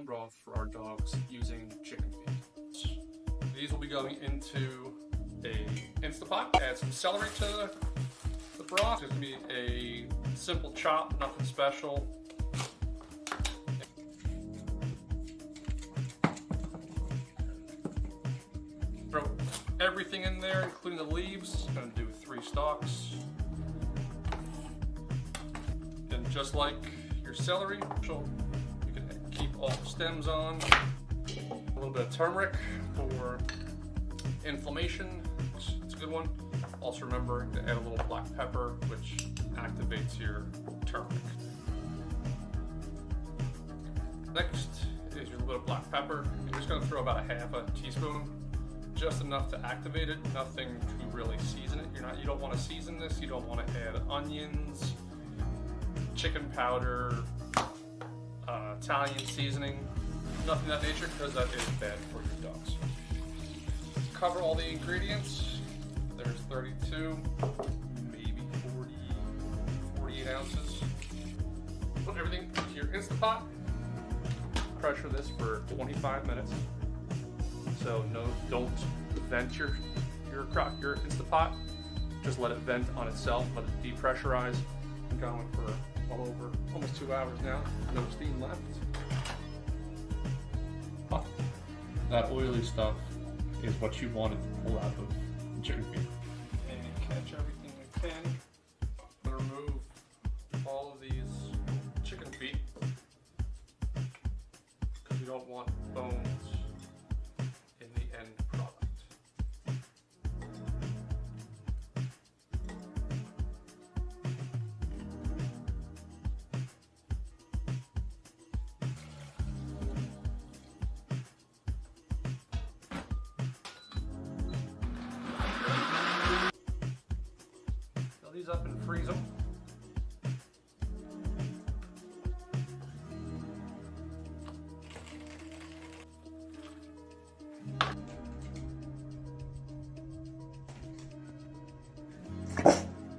broth for our dogs using chicken feet. These will be going into a Instapot. Add some celery to the broth. It's going to be a simple chop, nothing special. Throw everything in there, including the leaves. I'm going to do 3 stalks. And just like your celery, you can keep all the stems on. A little bit of turmeric for inflammation. It's a good one. Also remember to add a little black pepper, which activates your turmeric. Next is your little bit of black pepper. You're just going to throw about a half a teaspoon, just enough to activate it, nothing to really season it. You don't want to season this. You don't want to add onions, chicken powder, Italian seasoning, nothing of that nature, because that is bad for your dogs. Cover all the ingredients. There's 32, maybe 48 ounces. Put everything into your Instapot. Pressure this for 25 minutes. So no, don't vent your Instapot. Just let it vent on itself. Let it depressurize. I'm going for well over almost 2 hours now. No steam left. Oh, that oily stuff is what you want to pull out of chicken feet. And catch everything you can. Remove all of these chicken feet because you don't want bones in the end product. Fill these up and freeze them.